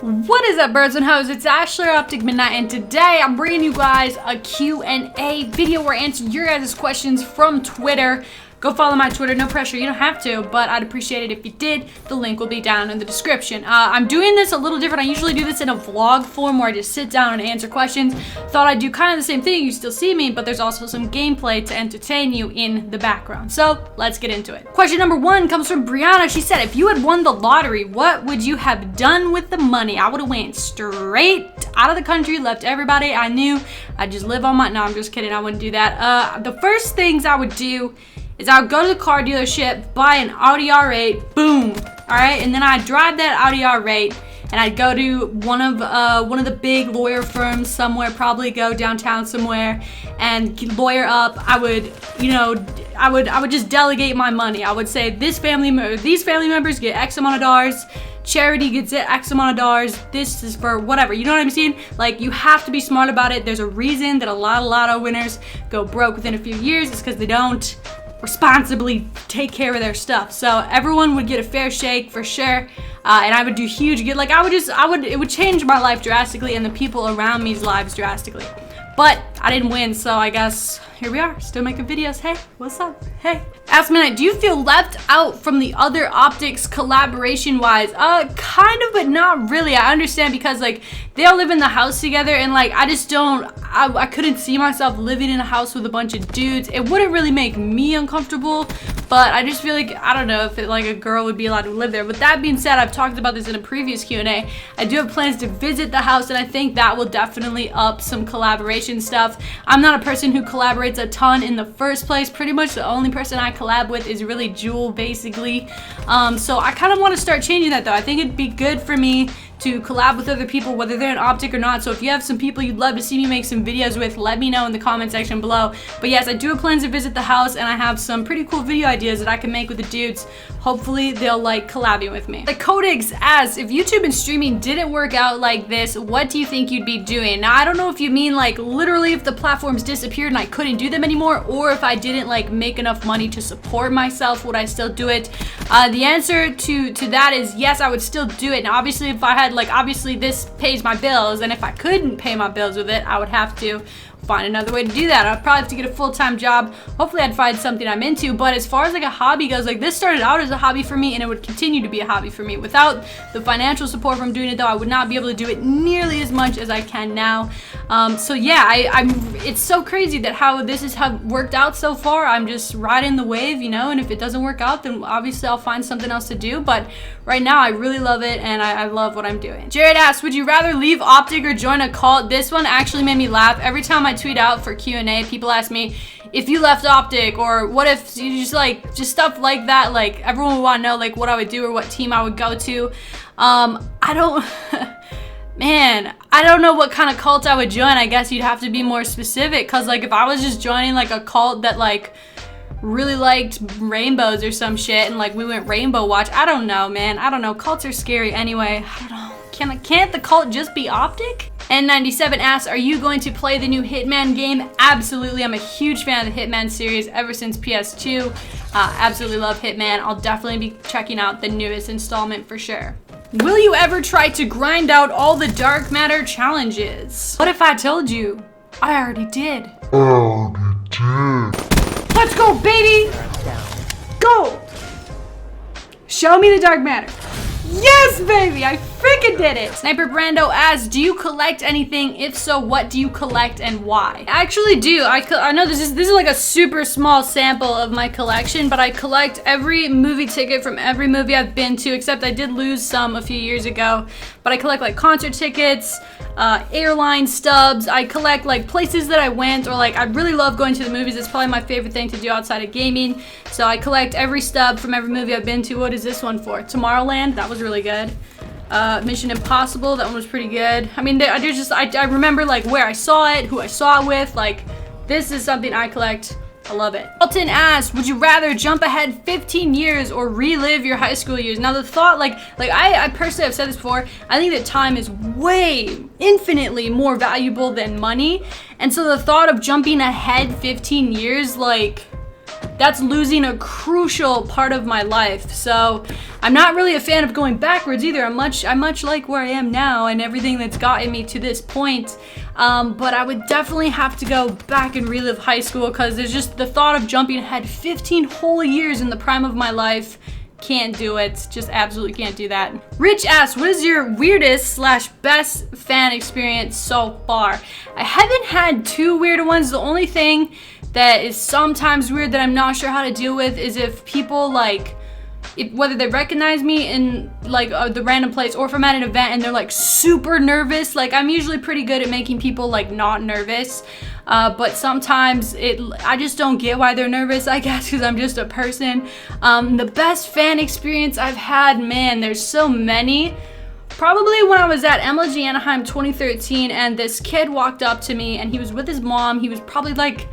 What is up, birds and hoes? It's Ashley, OpTic MiDNiTE, and today I'm bringing you guys a Q&A video where I answer your guys' questions from Twitter. Go follow my Twitter, no pressure, you don't have to, but I'd appreciate it if you did. The link will be down in the description. I'm doing this a little different. I usually do this in a vlog form where I just sit down and answer questions. Thought I'd do kind of the same thing. You still see me, but there's also some gameplay to entertain you in the background. So let's get into it. Question number 1 comes from Brianna. She said, if you had won the lottery, what would you have done with the money? I would have went straight out of the country, left everybody I knew. I'd just live on my, no, I'm just kidding. I wouldn't do that. The first things I would do is I would go to the car dealership, buy an Audi R8, boom, all right? And then I'd drive that Audi R8 and I'd go to one of the big lawyer firms somewhere, probably go downtown somewhere and lawyer up. I would, you know, I would just delegate my money. I would say these family members get X amount of dollars, charity gets X amount of dollars, this is for whatever, you know what I'm saying? Like, you have to be smart about it. There's a reason that a lot of lotto winners go broke within a few years. It's because they don't responsibly take care of their stuff. So everyone would get a fair shake for sure, and I would do huge, it would change my life drastically and the people around me's lives drastically. But I didn't win, so I guess here we are, still making videos. Hey, what's up? Hey. Ask MiDNiTE, do you feel left out from the other OpTics collaboration-wise? Kind of, but not really. I understand because, like, they all live in the house together, and, like, I just don't, I couldn't see myself living in a house with a bunch of dudes. It wouldn't really make me uncomfortable, but I just feel like, I don't know if like a girl would be allowed to live there. With that being said, I've talked about this in a previous Q&A. I do have plans to visit the house, and I think that will definitely up some collaboration stuff. I'm not a person who collaborates a ton in the first place. Pretty much the only person I collab with is really Jewel, basically. So I kind of want to start changing that, though. I think it'd be good for me to collab with other people, whether they're in OpTic or not. So if you have some people you'd love to see me make some videos with, let me know in the comment section below. But yes, I do have plans to visit the house, and I have some pretty cool video ideas that I can make with the dudes. Hopefully they'll like collabing with me. The Codex asks, if YouTube and streaming didn't work out like this, what do you think you'd be doing? Now, I don't know if you mean like literally if the platforms disappeared and I couldn't do them anymore, or if I didn't like make enough money to support myself, would I still do it? The answer to that is yes, I would still do it. Now, obviously, if I had like, obviously this pays my bills, and if I couldn't pay my bills with it, I would have to find another way to do that. I'd probably have to get a full-time job. Hopefully I'd find something I'm into. But as far as like a hobby goes, like this started out as a hobby for me, and it would continue to be a hobby for me. Without the financial support from doing it, though, I would not be able to do it nearly as much as I can now. So yeah, it's so crazy that how this has worked out so far. I'm just riding the wave, you know, and if it doesn't work out, then obviously I'll find something else to do. But right now I really love it, and I love what I'm doing. Jared asks, would you rather leave OpTic or join a cult? This one actually made me laugh. Every time I tweet out for Q&A, people ask me, if you left OpTic, or what if you just stuff like that. Like, everyone would want to know like what I would do or what team I would go to. I don't man, I don't know what kind of cult I would join. I guess you'd have to be more specific, because like if I was just joining like a cult that like really liked rainbows or some shit, and like we went rainbow watch, I don't know, man. I don't know. Cults are scary anyway. I don't know. Can't the cult just be OpTic? N97 asks, are you going to play the new Hitman game? Absolutely. I'm a huge fan of the Hitman series ever since PS2. Absolutely love Hitman. I'll definitely be checking out the newest installment for sure. Will you ever try to grind out all the dark matter challenges? What if I told you I already did? Let's go, baby! Go! Show me the dark matter. Yes, baby! I freaking did it! Sniper Brando asks, do you collect anything? If so, what do you collect and why? I actually do. I know this is like a super small sample of my collection, but I collect every movie ticket from every movie I've been to, except I did lose some a few years ago. But I collect like concert tickets, airline stubs. I collect like places that I went, or like I really love going to the movies. It's probably my favorite thing to do outside of gaming. So I collect every stub from every movie I've been to. What is this one for? Tomorrowland, that was really good. Mission Impossible, that one was pretty good. I mean, I remember like where I saw it, who I saw it with. Like, this is something I collect. I love it. Alton asks, would you rather jump ahead 15 years or relive your high school years? Now the thought, like I personally have said this before, I think that time is way, infinitely more valuable than money. And so the thought of jumping ahead 15 years, like, that's losing a crucial part of my life. So I'm not really a fan of going backwards either. I'm much like where I am now and everything that's gotten me to this point. But I would definitely have to go back and relive high school, because there's just the thought of jumping ahead 15 whole years in the prime of my life. Can't do it. Just absolutely can't do that. Rich asks, what is your weirdest / best fan experience so far? I haven't had too weird ones. The only thing that is sometimes weird that I'm not sure how to deal with is if people like, whether they recognize me in like the random place, or if I'm at an event and they're like super nervous. Like, I'm usually pretty good at making people like not nervous. But sometimes I just don't get why they're nervous, I guess, because I'm just a person. The best fan experience I've had, man, there's so many. Probably when I was at MLG Anaheim 2013 and this kid walked up to me and he was with his mom. He was probably like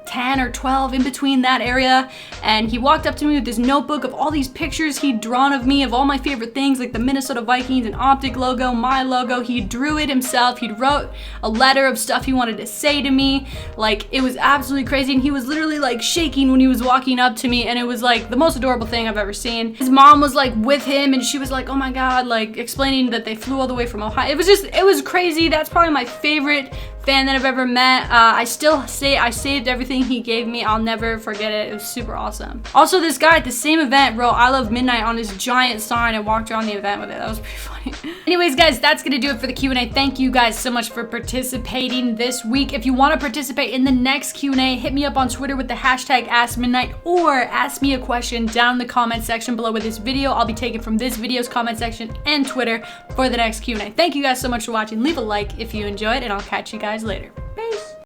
10 or 12, in between that area, and he walked up to me with this notebook of all these pictures he'd drawn of me, of all my favorite things, like the Minnesota Vikings and OpTic logo, my logo. He drew it himself. He wrote a letter of stuff he wanted to say to me. Like, it was absolutely crazy, and he was literally like shaking when he was walking up to me, and it was like the most adorable thing I've ever seen. His mom was like with him, and she was like, oh my god, like explaining that they flew all the way from Ohio. It was crazy. That's probably my favorite fan that I've ever met. I still say I saved everything he gave me. I'll never forget it. It was super awesome. Also, this guy at the same event wrote "I love MiDNiTE" on his giant sign and walked around the event with it. That was pretty funny. Anyways, guys, that's gonna do it for the Q&A. Thank you guys so much for participating this week. If you want to participate in the next Q&A, hit me up on Twitter with the hashtag AskMiDNiTE, or ask me a question down in the comment section below with this video. I'll be taken from this video's comment section and Twitter for the next Q&A. Thank you guys so much for watching. Leave a like if you enjoyed, and I'll catch you guys later. Peace.